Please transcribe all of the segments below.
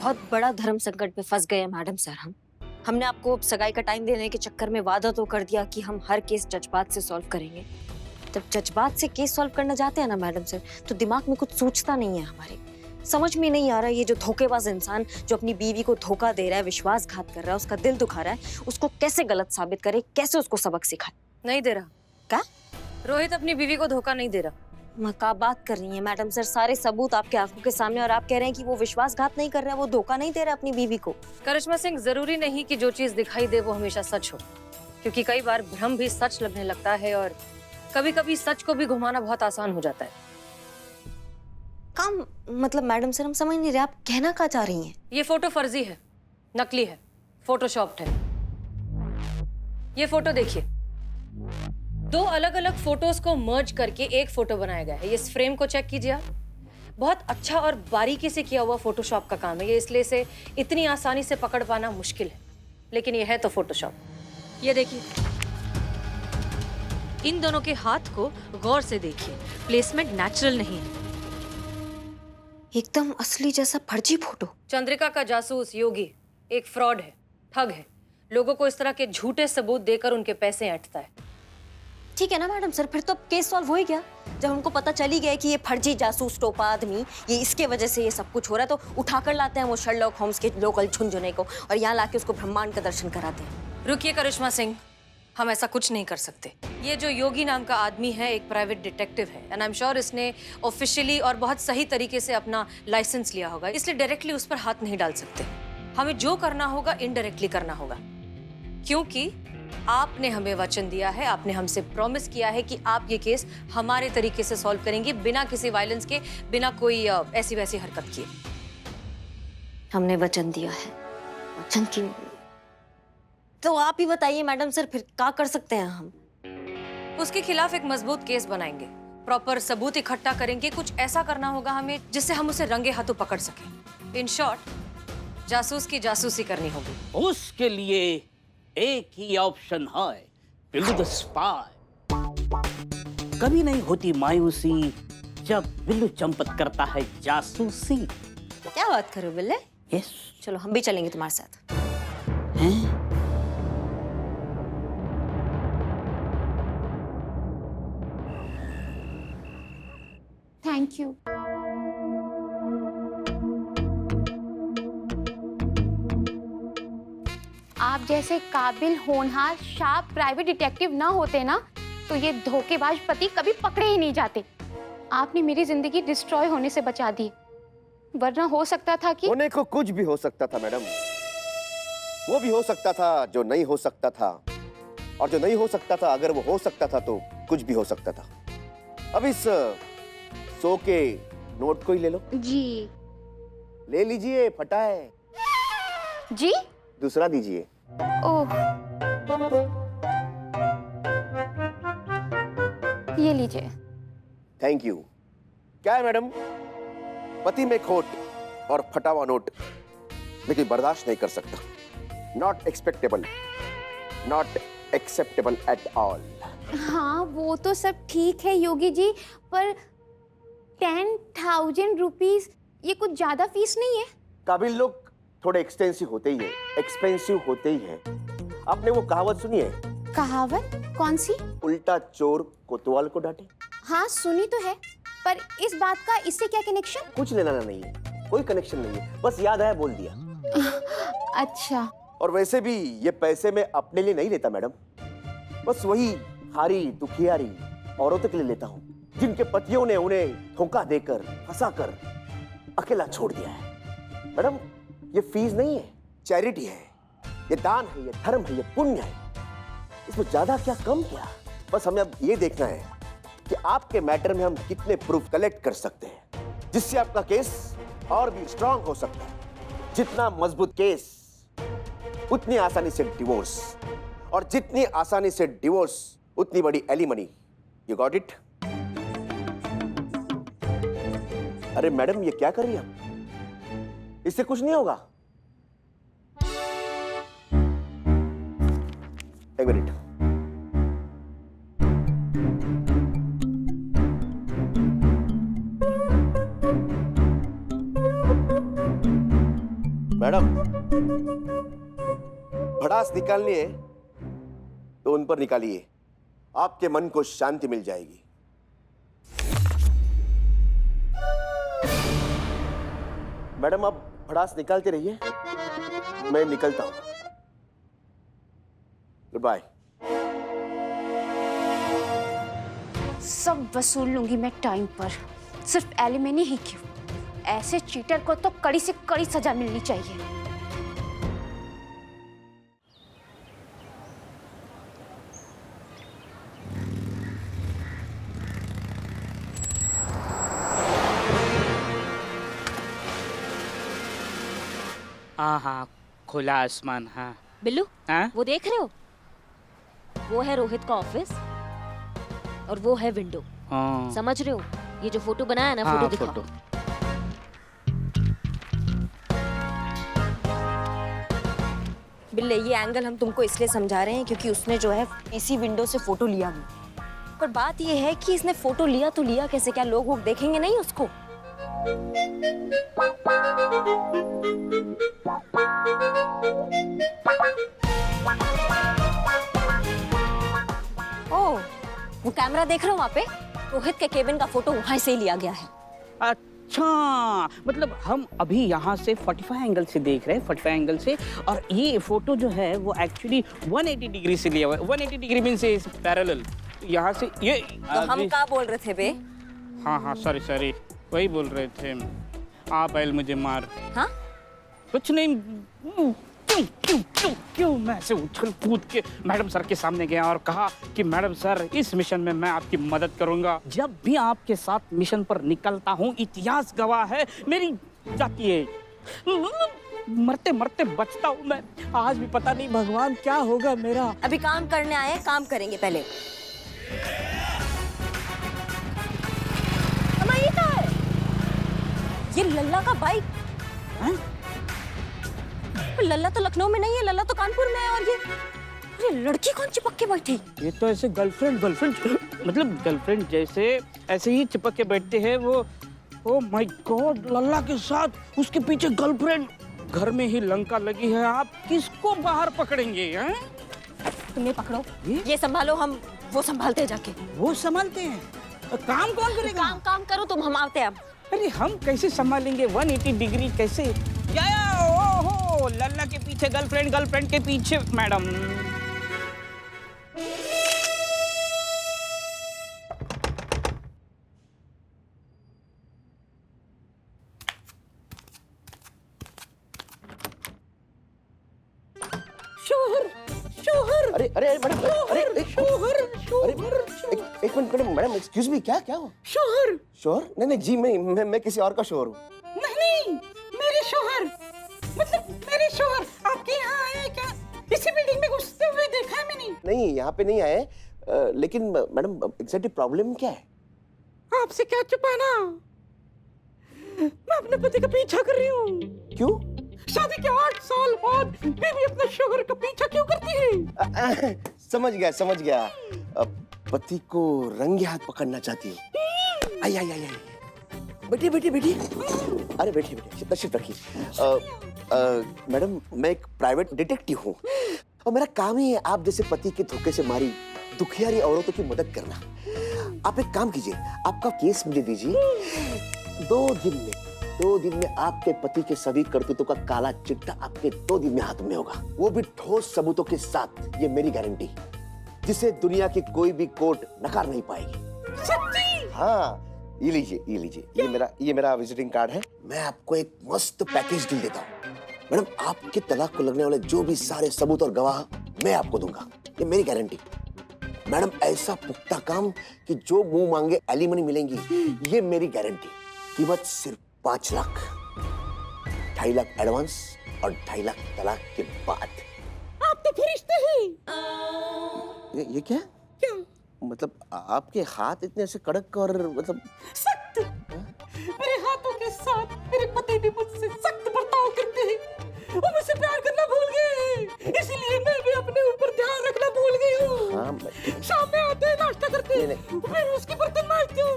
बहुत बड़ा धर्म संकट में फंस गए हैं मैडम सर हम। हमने आपको सगाई का टाइम देने के चक्कर में वादा तो कर दिया कि हम हर केस जज्बात से सॉल्व करेंगे। जब जज्बात से केस सॉल्व करना चाहते हैं ना मैडम सर, तो दिमाग में कुछ सोचता नहीं है हमारे। समझ में नहीं आ रहा ये जो धोखेबाज इंसान जो अपनी बीवी को धोखा दे रहा है, विश्वासघात कर रहा है, उसका दिल दुखा रहा है, उसको कैसे गलत साबित करे, कैसे उसको सबक सिखाए। नहीं दे रहा। क्या? रोहित अपनी बीवी को धोखा नहीं दे रहा। मैं क्या बात कर रही है मैडम सर, सारे सबूत आपके आंखों के सामने और आप कह रहे हैं कि वो विश्वासघात नहीं कर रहा है, वो धोखा नहीं दे रहा अपनी बीवी को। करिश्मा सिंह, जरूरी नहीं कि जो चीज दिखाई दे वो हमेशा सच हो, क्योंकि कई बार भ्रम भी सच लगने लगता है और कभी कभी सच को भी घुमाना बहुत आसान हो जाता है। काम मतलब मैडम सर हम समझ नहीं रहे आप कहना क्या चाह रही हैं। ये फोटो फर्जी है, नकली है, फोटोशॉप्ड है। ये फोटो देखिए, दो अलग अलग फोटोज को मर्ज करके एक फोटो बनाया गया है। ये इस फ्रेम को चेक कीजिए आप। बहुत अच्छा और बारीकी से किया हुआ फोटोशॉप का काम है ये, इसलिए इसे इतनी आसानी से पकड़ पाना मुश्किल है, लेकिन ये है तो फोटोशॉप। ये देखिए, इन दोनों के हाथ को गौर से देखिए, प्लेसमेंट नेचुरल नहीं है। एकदम असली जैसा फर्जी फोटो। चंद्रिका का जासूस योगी एक फ्रॉड है, ठग है। लोगों को इस तरह के झूठे सबूत देकर उनके पैसे ऐंठता है। ठीक है ना मैडम सर, फिर तो केस सॉल्व हो ही गया। जब हमको पता चली गया कि ये फर्जी जासूस टोपा आदमी, ये इसके वजह से ये सब कुछ हो रहा है, तो उठाकर लाते हैं वो शर्लॉक होम्स के लोकल झुनझुने को और यहाँ लाके उसको ब्रह्मांड का दर्शन कराते हैं। रुकिए करिश्मा सिंह, हम ऐसा कुछ नहीं कर सकते। ये जो योगी नाम का आदमी है एक प्राइवेट डिटेक्टिव है, एंड आई एम श्योर इसने ऑफिशियली और बहुत सही तरीके से अपना लाइसेंस लिया होगा, इसलिए डायरेक्टली उस पर हाथ नहीं डाल सकते। हमें जो करना होगा इनडायरेक्टली करना होगा, क्योंकि आपने हमें वचन दिया है, आपने हमसे प्रॉमिस किया है कि आप ये केस हमारे तरीके से सॉल्व करेंगे, बिना किसी वायलेंस के, बिना कोई ऐसी वैसी हरकत किए। हमने वचन दिया है, वचन की तो आप ही बताइए मैडम सर, फिर क्या कर सकते हैं हम? उसके खिलाफ एक मजबूत केस बनाएंगे, प्रॉपर सबूत इकट्ठा करेंगे, कुछ ऐसा करना होगा हमें जिससे हम उसे रंगे हाथों पकड़ सकें। इन शॉर्ट, जासूस की जासूसी करनी होगी। उसके लिए एक ही ऑप्शन है, बिल्लू द स्पाई। कभी नहीं होती मायूसी जब बिल्लू चंपत करता है जासूसी। क्या बात कर रहे हो बिल्ले? यस। चलो हम भी चलेंगे तुम्हारे साथ। हैं? Thank you. आप जैसे काबिल, होनहार, शार्प प्राइवेट डिटेक्टिव ना होते ना, तो ये धोखेबाज पति कभी पकड़े ही नहीं जाते। आपने मेरी जिंदगी डिस्ट्रॉय होने से बचा दी, वरना हो सकता था कि होने को कुछ भी हो सकता था मैडम। वो भी हो सकता था जो नहीं हो सकता था, और जो नहीं हो सकता था अगर वो हो सकता था तो कुछ भी हो सकता था। अब इस 100 के नोट को ही ले लो। जी। ले लीजिए, फटा है। जी? दूसरा दीजिए। ओह, ये लीजिए। Thank you. क्या है मैडम, पति में खोट और फटा हुआ नोट मैं कोई बर्दाश्त नहीं कर सकता। Not expectable, not acceptable at all. हाँ वो तो सब ठीक है योगी जी, पर 10,000 रुपीज ये कुछ ज्यादा फीस नहीं है? काबिल लोग थोड़े एक्सपेंसिव होते ही है, एक्सपेंसिव होते ही है। आपने वो कहावत सुनी है? कहावत कौन सी? उल्टा चोर कोतवाल को डांटे। हाँ सुनी तो है, पर इस बात का इससे क्या कनेक्शन? कुछ लेना नहीं है, कोई कनेक्शन नहीं है, बस याद आया बोल दिया। अच्छा। और वैसे भी ये पैसे मैं अपने लिए नहीं लेता मैडम, बस वही हारी दुखियारी औरतों के लिए लेता हूँ जिनके पतियों ने उन्हें धोखा देकर, फंसाकर अकेला छोड़ दिया है। मैडम ये फीस नहीं है, चैरिटी है, ये दान है, ये धर्म है, ये पुण्य है। इसमें ज्यादा क्या कम क्या, बस हमें अब ये देखना है कि आपके मैटर में हम कितने प्रूफ कलेक्ट कर सकते हैं जिससे आपका केस और भी स्ट्रांग हो सकता है। जितना मजबूत केस उतनी आसानी से डिवोर्स, और जितनी आसानी से डिवोर्स उतनी बड़ी एलिमनी। You got it? अरे मैडम ये क्या कर रही है, इससे कुछ नहीं होगा। एक मिनट। मैडम, भड़ास निकालनी है तो उन पर निकालिए, आपके मन को शांति मिल जाएगी। मैडम आप भड़ास निकालते रहिए, मैं निकलता हूं। Good bye. सब वसूल लूंगी मैं टाइम पर, सिर्फ एलिमनी ही क्यों, ऐसे चीटर को तो कड़ी से कड़ी सजा मिलनी चाहिए। हाँ हाँ, खुला आसमान। हाँ बिल्लू, हाँ वो देख रहे हो? वो है रोहित का ऑफिस और वो है विंडो। हाँ समझ रहे हो? ये जो फोटो बनाया है ना, हाँ, फोटो दिखाओ। फोटो। बिल्ले, ये एंगल हम तुमको इसलिए समझा रहे हैं क्योंकि उसने जो है इसी विंडो से फोटो लिया भी। पर बात ये है कि इसने फोटो लिया तो लिया कैसे? क्या लोग वो देखेंगे नहीं उसको? ओह, वो कैमरा देख रहे हो वहाँ पे? रोहित के केबिन का फोटो वहाँ से ही लिया गया है। अच्छा, मतलब हम अभी यहाँ से 45 एंगल से देख रहे हैं, 45 एंगल से, और ये फोटो जो है वो एक्चुअली 180 डिग्री से लिया हुआ है। 180 डिग्री मींस इज पैरेलल। यहाँ से ये तो हम क्या बोल रहे थे बे? हाँ हाँ, सॉरी सॉरी, वही बोल रहे थे। आप आयल मुझे मार। हाँ? कुछ नहीं। क्यों क्यों क्यों क्यों मैं ऐसे उछल कूद के मैडम सर के सामने गया और कहा कि मैडम सर, इस मिशन में मैं आपकी मदद करूंगा। जब भी आपके साथ मिशन पर निकलता हूँ, इतिहास गवाह है, मेरी जाती है, मरते मरते बचता हूँ मैं। आज भी पता नहीं भगवान क्या होगा मेरा। अभी काम करने आए हैं, काम करेंगे पहले। अम्मा, ये क्या है? ये लल्ला का बाइक। हाँ? लल्ला तो लखनऊ में नहीं है, लल्ला तो कानपुर में है। और ये लड़की कौन चिपक के बैठी? ये तो ऐसे गर्लफ्रेंड मतलब गर्लफ्रेंड जैसे ऐसे ही चिपक के बैठते हैं वो। ओ माय गॉड, लल्ला के साथ उसके पीछे गर्लफ्रेंड। घर में ही लंका लगी है, आप किसको बाहर पकड़ेंगे? हैं? तुम पकड़ो, ये संभालो, हम वो संभालते हैं जाके। वो संभालते हैं, काम कौन करेगा? काम करो तुम, हम आते हैं अब। अरे हम कैसे संभालेंगे 180 डिग्री कैसे? ओहो, लल्ला के पीछे गर्लफ्रेंड, गर्लफ्रेंड के पीछे मैडम। शोहर। अरे अरे मैडम, अरे शोहर। एक मिनट मैडम, एक्सक्यूज मी, क्या हो? शोहर। शोहर? नहीं जी, मैं किसी और का शोहर हूँ। नहीं, मेरे शोहर, मतलब मेरे शोहर आपके यहाँ आए क्या? इसी बिल्डिंग में घुसते हुए देखा है मैंने। नहीं, यहाँ पे नहीं आए, लेकिन मैडम एग्जैक्टली प्रॉब्लम क्या है? आपसे क्या छुपाना? मैं अपने पति का पीछा कर रही हूँ। क्यों? शादी के 8 साल बाद बीवी अपने शोहर का पीछा क्यों करती है? समझ गया। पति को रंगे हाथ पकड़ना चाहती हूँ। आई। बैठी। अरे बैठी, तशरीफ रखिए। मैडम, मैं एक प्राइवेट डिटेक्टिव हूँ और मेरा काम ही है आप जैसे पति के धोखे से मारी दुखियारी औरतों की मदद करना। आप एक काम कीजिए, आपका केस मुझे दीजिए। 2 दिन में आपके पति के सभी करतूतों का काला चिट्ठा आपके 2 दिन में हाथ में होगा, वो भी ठोस सबूतों के साथ। ये मेरी गारंटी, जिसे दुनिया की कोई भी कोर्ट नकार नहीं पाएगी। सच्ची? हाँ, ये लीजिए, ये मेरा विजिटिंग कार्ड है। मैं आपको एक मस्त पैकेज डील देता हूँ। मैडम, आपके तलाक को लगने वाले जो भी सारे सबूत और गवाह मैं आपको दूंगा, ये मेरी गारंटी। मैडम, ऐसा पुख्ता काम कि जो मुंह मांगे एलिमनी मिलेंगी, ये मेरी गारंटी। कीमत सिर्फ 5 लाख, 2.5 लाख एडवांस और 2.5 लाख तलाक के बाद। आप तो फरिश्ते हैं। ये क्या? मतलब आपके हाथ इतने ऐसे कड़क और मतलब सख्त। मेरे हाथों के साथ मेरे पति भी मुझसे सख्त बर्ताव करते हैं। वो मुझसे प्यार करना भूल गए हैं, इसीलिए मैं भी अपने ऊपर ध्यान रखना भूल गई हूँ। हाँ, शाम में आते हैं, नाश्ता करते हैं, फिर उसके बर्तन मांजती हूँ,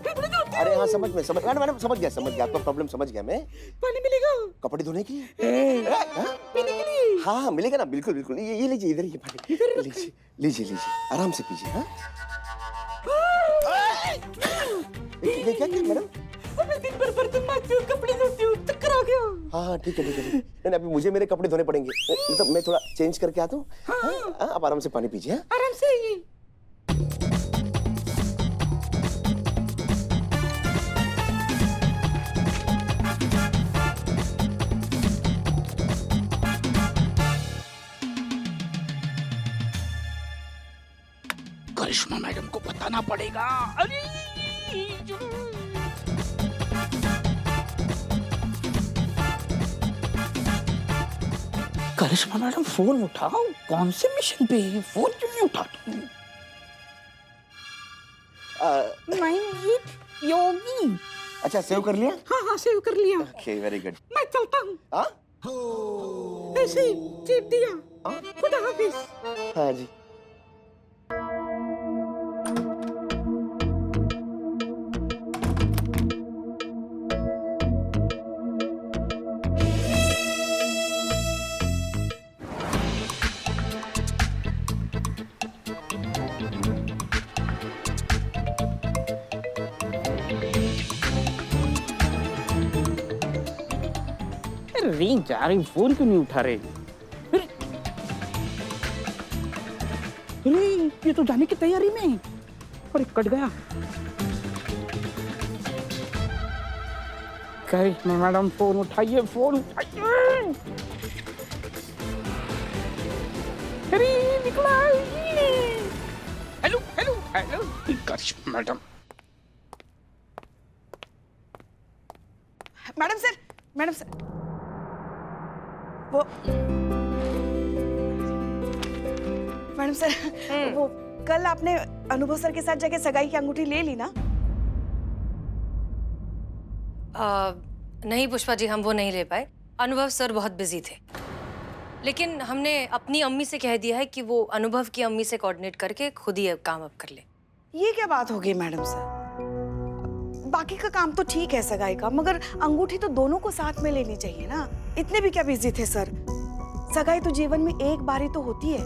कपड़े धोती अरे हाँ समझ में समझ मैडम समझ गया आपका प्रॉब्लम समझ गया मैं। पानी मिलेगा? कपड़े धोने के लिए? पीने के लिए? हाँ मिलेगा ना, बिल्कुल बिल्कुल। ये लीजिए, इधर ये पानी लीजिए लीजिए, आराम से पीजिए। हाँ ये क्या मैडम? मैं दिन भर बर्तन मांजती हूँ, कपड़े धोती हूँ, चक्कर आ गया। हाँ ठीक है नहीं अभी मुझे मेरे कपड़े धोने पड़ेंगे, मतलब मैं थोड़ा चेंज करके आता हूँ। हाँ आप आराम से पानी पीजिए। आराम से ही। करिश्मा मैडम को बताना पड़ेगा। अरे करिश्मा मैडम फोन उठाओ, कौन से मिशन पे है? फोन क्यों नहीं उठाती? योगी। अच्छा सेव कर लिया? हाँ हाँ सेव कर लिया। Okay very good. मैं चलता हूँ। हाँ ऐसे ही चीप दिया। खुदा हाफिज। हाँ जी। रिंग जा रही, फोन क्यों नहीं उठा रहे? अरे ये तो जाने की तैयारी में। अरे कट गया। करिश्मा मैडम फोन उठाइए, फोन उठाइए। अरे निकला। हेलो हेलो हेलो करिश्मा मैडम। मैडम सर वो मैडम सर वो कल आपने अनुभव सर के साथ जाके सगाई की अंगूठी ले ली ना? नहीं पुष्पा जी, हम वो नहीं ले पाए। अनुभव सर बहुत बिजी थे, लेकिन हमने अपनी अम्मी से कह दिया है कि वो अनुभव की अम्मी से कोऑर्डिनेट करके खुद ही काम अब कर ले। ये क्या बात हो गई मैडम सर? बाकी का काम तो ठीक है सगाई का, मगर अंगूठी तो दोनों को साथ में लेनी चाहिए ना। इतने भी क्या बिजी थे सर? सगाई तो जीवन में एक बार ही तो होती है।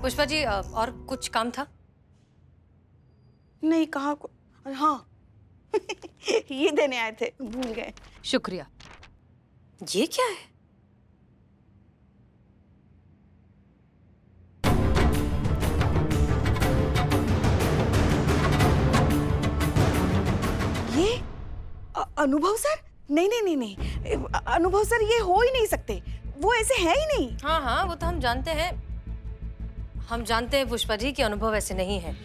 पुष्पा जी और कुछ काम था? नहीं कहाँ को, हाँ ये देने आए थे, भूल गए। शुक्रिया। ये क्या है? ये अनुभव सर? नहीं नहीं नहीं नहीं, अनुभव सर ये हो ही नहीं सकते, वो ऐसे है ही नहीं। हाँ हाँ वो तो हम जानते हैं, हम जानते हैं पुष्पा जी कि अनुभव ऐसे नहीं है।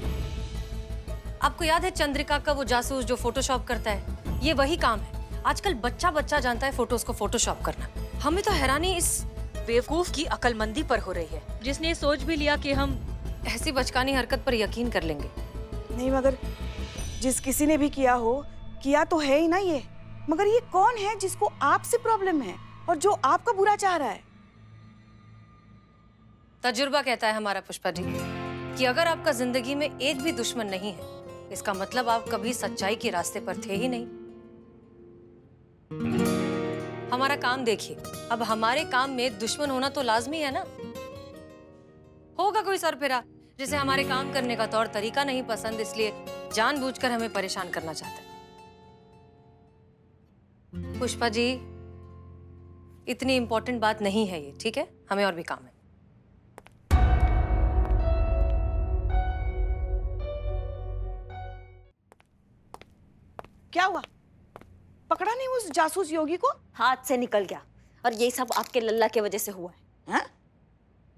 आपको याद है चंद्रिका का वो जासूस जो फोटोशॉप करता है? ये वही काम है। आजकल बच्चा बच्चा जानता है फोटोज को फोटोशॉप करना। हमें तो हैरानी इस बेवकूफ की अक्लमंदी पर हो रही है, जिसने सोच भी लिया कि हम ऐसी बचकानी हरकत पर यकीन कर लेंगे। नहीं मगर जिस किसी ने भी किया हो, किया तो है ही ना ये। मगर ये कौन है जिसको आपसे प्रॉब्लम है और जो आपका बुरा चाह रहा है? तजुर्बा कहता है हमारा पुष्पा जी कि अगर आपका जिंदगी में एक भी दुश्मन नहीं है, इसका मतलब आप कभी सच्चाई के रास्ते पर थे ही नहीं। हमारा काम देखिए, अब हमारे काम में दुश्मन होना तो लाजमी है ना। होगा कोई सरफिरा जिसे हमारे काम करने का तौर तरीका नहीं पसंद, इसलिए जानबूझकर हमें परेशान करना चाहता है। पुष्पा जी इतनी इंपॉर्टेंट बात नहीं है ये, ठीक है? हमें और भी काम है। क्या हुआ? पकड़ा नहीं उस जासूस योगी को? हाथ से निकल गया, और ये सब आपके लल्ला की वजह से हुआ है। हैं?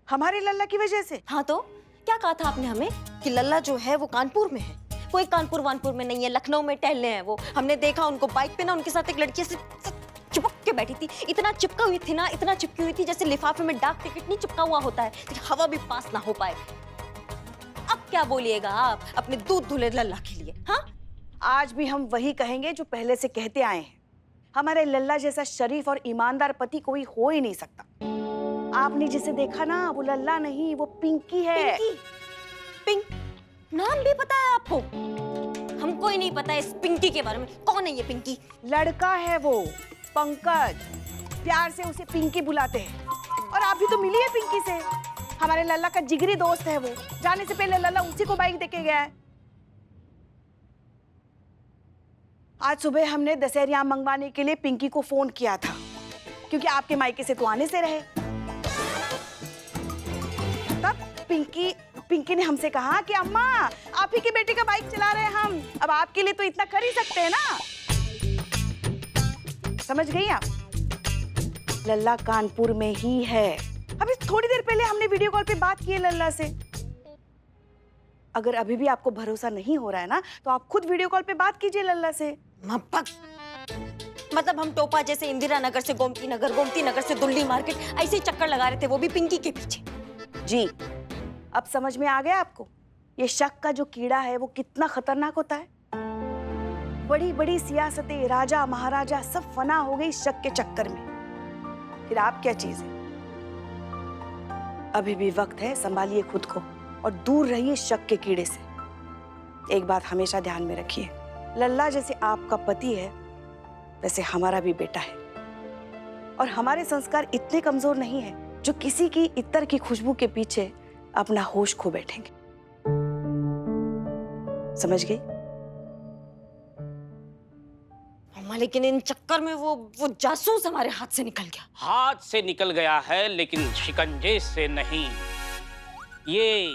हमारे लल्ला की वजह से? हाँ तो क्या कहा था आपने हमें कि लल्ला जो है वो कानपुर में है? कोई कानपुर वानपुर में नहीं है, लखनऊ में टहलने हैं वो। हमने देखा उनको बाइक पे ना, उनके साथ एक लड़की से चिपक के बैठी थी। इतना चिपका हुई थी ना, इतना चिपकी हुई थी जैसे लिफाफे में डाक टिकट नहीं चिपका हुआ होता है, हवा भी पास ना हो पाए। अब क्या बोलिएगा आप अपने दूध धुले लल्ला के लिए? हाँ आज भी हम वही कहेंगे जो पहले से कहते आए हैं। हमारे लल्ला जैसा शरीफ और ईमानदार पति कोई हो ही नहीं सकता। आपने जिसे देखा ना वो लल्ला नहीं, वो पिंकी है। पिंक नाम भी पता है आपको? हमको ही नहीं पता इस पिंकी के बारे में। कौन है ये पिंकी? लड़का है वो, पंकज। प्यार से उसे पिंकी बुलाते हैं। और आप भी तो मिली है पिंकी से। हमारे लल्ला का जिगरी दोस्त है वो। जाने से पहले लल्ला उसी को बाइक देके गया है। आज सुबह हमने दशहरी आम मंगवाने के लिए पिंकी को फोन किया था, क्योंकि आपके मायके से तो आने से रहे। तब पिंकी ने हमसे कहा कि अम्मा, आप ही की बेटी का बाइक चला रहे हैं हम, अब आपके लिए तो इतना कर ही सकते हैं ना। समझ गई आप? लल्ला कानपुर में ही है। अभी थोड़ी देर पहले हमने वीडियो कॉल पे बात की है लल्ला से। अगर अभी भी आपको भरोसा नहीं हो रहा है ना, तो आप खुद वीडियो कॉल पे बात कीजिए लल्ला से। मतलब हम टोपा जैसे इंदिरा नगर से गोमती नगर से दिल्ली मार्केट ऐसे ही चक्कर लगा रहे थे, वो भी पिंकी के पीछे। जी, अब समझ में आ गया आपको ये शक का जो कीड़ा है वो कितना खतरनाक होता है। बड़ी बड़ी सियासतें, राजा महाराजा सब फना हो गई शक के चक्कर में। फिर आप क्या चीज है? अभी भी वक्त है, संभालिए खुद को और दूर रहिए शक के कीड़े से। एक बात हमेशा ध्यान में रखिए, लल्ला जैसे आपका पति है वैसे हमारा भी बेटा है। और हमारे संस्कार इतने कमजोर नहीं है जो किसी की इत्र की खुशबू के पीछे अपना होश खो बैठेंगे। समझ गई? अम्मा, लेकिन इन चक्कर में वो जासूस हमारे हाथ से निकल गया। हाथ से निकल गया है लेकिन शिकंजे से नहीं। ये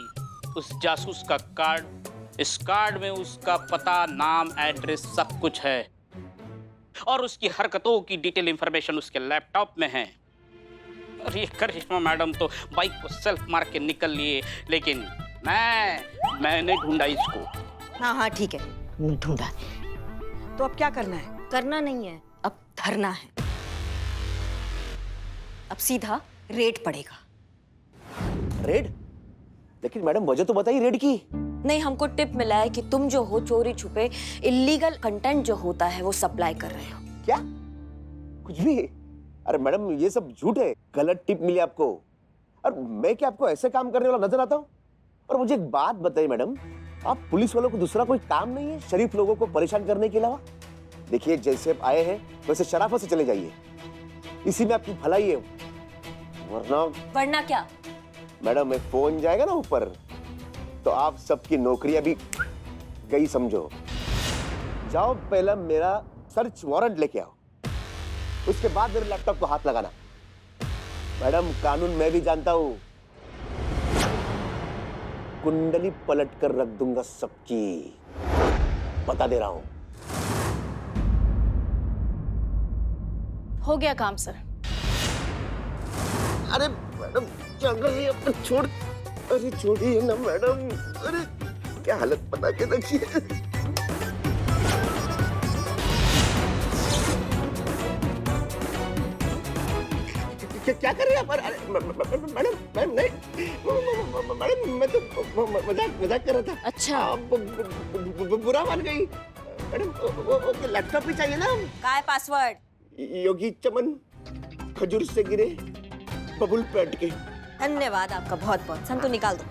उस जासूस का कार्ड, इस कार्ड में उसका पता, नाम, एड्रेस सब कुछ है और उसकी हरकतों की डिटेल इंफॉर्मेशन उसके लैपटॉप में है। और ये करिश्मा मैडम तो बाइक को सेल्फ मार के निकल लिए, लेकिन मैंने ढूंढा इसको। हाँ ठीक है, ढूंढा। तो अब क्या करना है? करना नहीं है, अब धरना है। अब सीधा रेड पड़ेगा। रेड? लेकिन मैडम वजह तो बताइए रेड की। नहीं, हमको टिप मिला है कि तुम जो हो चोरी छुपे इलीगल कंटेंट जो होता है वो सप्लाई कर रहे हो। क्या? कुछ भी? अरे मैडम ये सब झूठ है, गलत टिप मिली आपको। और मैं क्या आपको ऐसे काम करने वाला नजर आता हूँ? और मुझे एक बात बताइए मैडम, आप पुलिस वालों को दूसरा कोई काम नहीं है शरीफ लोगों को परेशान करने के अलावा? देखिए जैसे आप आए हैं वैसे शराफत से चले जाइए, इसी में आपकी भलाई है। वरना क्या? मैडम एक फोन जाएगा ना ऊपर तो आप सबकी नौकरियां भी गई समझो। जाओ पहला मेरा सर्च वारंट लेके आओ, उसके बाद मेरे लैपटॉप को हाथ लगाना। मैडम कानून मैं भी जानता हूं, कुंडली पलट कर रख दूंगा सबकी, बता दे रहा हूं। हो गया काम सर। अरे मैडम क्या कर रही है? छोड़, अरे छोड़िए ना मैडम। अरे क्या हालत बना के रखी है। क्या कर रही है? मैडम मैडम नहीं मैडम, मैं तो मजाक कर रहा था। अच्छा, आप बुरा मान गई मैडम। ओके, लैपटॉप भी चाहिए ना? क्या है पासवर्ड? योगी चमन खजूर से गिरे बबुल पेट के। धन्यवाद आपका बहुत बहुत। संतु निकाल दो।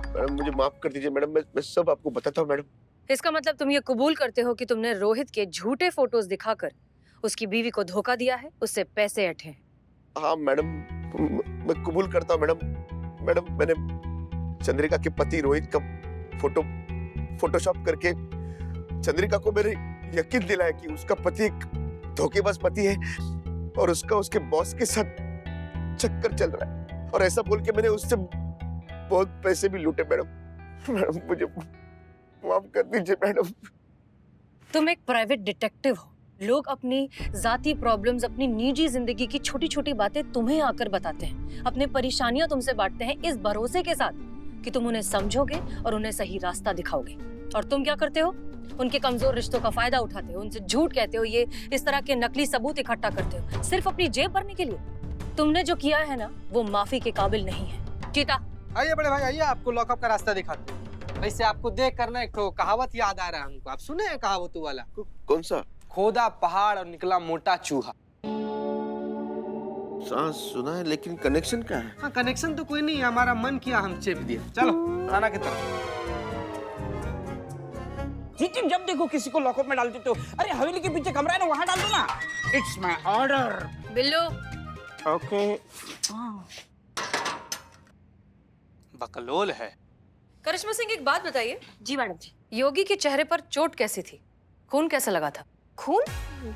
मैडम मुझे माफ कर दीजिए मैडम, मैं सब आपको बताता हूँ मैडम। इसका मतलब तुम ये कबूल करते हो कि तुमने रोहित के झूठे फोटोज दिखाकर उसकी बीवी को धोखा दिया है, उससे पैसे ऐंठे हैं। हाँ मैडम, मैं कबूल करता हूँ मैडम। मैडम मैंने चंद्रिका के पति रोहित का फोटोशॉप करके चंद्रिका को मेरे यकीन दिलाया कि उसका पति एक धोखेबाज पति है और उसका उसके बॉस के साथ चक्कर चल रहा है, और ऐसा बोल के मैंने उससे बहुत पैसे भी लूटे मैडम। मैडम मुझे माफ कर दीजिए मैडम। तुम एक प्राइवेट डिटेक्टिव हो। लोग अपनी जाती प्रॉब्लम्स, अपनी निजी जिंदगी की छोटी छोटी बातें तुम्हें आकर बताते हैं, अपने परेशानियां तुमसे बांटते हैं इस भरोसे के साथ कि तुम उन्हें समझोगे और उन्हें सही रास्ता दिखाओगे। और तुम क्या करते हो? उनके कमजोर रिश्तों का फायदा उठाते हो, उनसे झूठ कहते हो, ये इस तरह के नकली सबूत इकट्ठा करते हो सिर्फ अपनी जेब भरने के लिए। तुमने जो किया है ना वो माफी के काबिल नहीं है। चीता आइए बड़े भाई आइए, आपको लॉकअप का रास्ता दिखाते हैं। वैसे आपको देख कर ना एक ठो कहावत याद आ रहा है हमको। आप सुने हैं कहावत वाला? कौन सा? खोदा पहाड़ और निकला मोटा चूहा। सांस सुना है, लेकिन कनेक्शन क्या है? हाँ, कनेक्शन तो कोई नहीं है, हमारा मन किया हम चेप दिए। चलो खाना की तरफ। जीती, जब देखो किसी को लॉकअप में डाल देते हो। अरे हवेली के पीछे कमरा है ना, वहां डाल दो ना। It's my order. Billu, okay. बकलोल है। करिश्मा सिंह एक बात बताइए, जी मैडम जी। योगी के चेहरे पर चोट कैसी थी? खून कैसा लगा था? खून?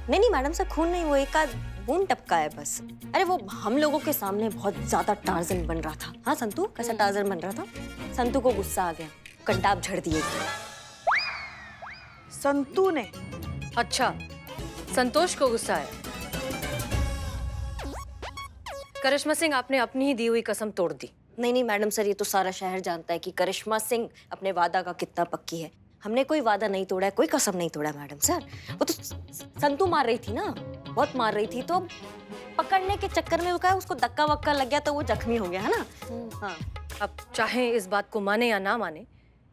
नहीं नहीं मैडम सर, खून नहीं, वो एक आध बूंद टपका है बस। अरे वो हम लोगों के सामने बहुत ज्यादा टार्जन बन रहा था। हाँ संतू, कैसा टार्जन बन रहा था? संतू को गुस्सा आ गया, कंटाप झड़ दिए। संतू ने? अच्छा, संतोष को गुस्सा आया। करिश्मा सिंह, आपने अपनी ही दी हुई कसम तोड़ दी। नहीं नहीं मैडम सर, ये तो सारा शहर जानता है कि करिश्मा सिंह अपने वादा का कितना पक्की है। हमने कोई वादा नहीं तोड़ा है, कोई कसम नहीं तोड़ा मैडम सर। वो तो संतू मार रही थी ना, बहुत मार रही थी, तो पकड़ने के चक्कर में क्या उसको धक्का वक्का लग गया तो वो जख्मी हो गया है ना। हाँ। आप चाहे इस बात को माने या ना माने,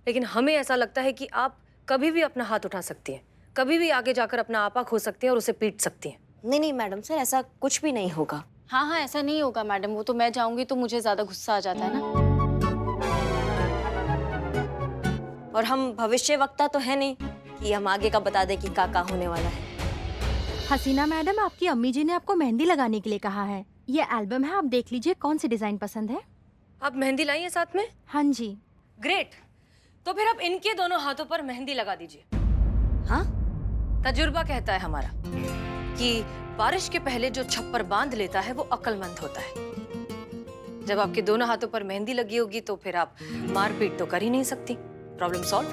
लेकिन हमें ऐसा लगता है कि आप कभी भी अपना हाथ उठा सकती हैं, कभी भी आगे जाकर अपना आपा खो सकती हैं और उसे पीट सकती हैं। नहीं नहीं मैडम सर, ऐसा कुछ भी नहीं होगा। हाँ हाँ, ऐसा नहीं होगा मैडम। वो तो मैं जाऊंगी तो मुझे ज्यादा गुस्सा आ जाता है ना। और हम भविष्य वक्ता तो है नहीं कि हम आगे का बता दें कि क्या होने वाला है। हसीना मैडम, आपकी अम्मी जी ने आपको मेहंदी लगाने के लिए कहा है। ये एल्बम है, आप देख लीजिए कौन सी डिजाइन पसंद है। आप मेहंदी लाई है साथ में? हाँ जी। ग्रेट, तो फिर आप इनके दोनों हाथों पर मेहंदी लगा दीजिए। हाँ? तजुर्बा कहता है हमारा कि बारिश के पहले जो छप्पर बांध लेता है वो अक्लमंद होता है। जब आपके दोनों हाथों पर मेहंदी लगी होगी तो फिर आप मारपीट तो कर ही नहीं सकती। Problem solve.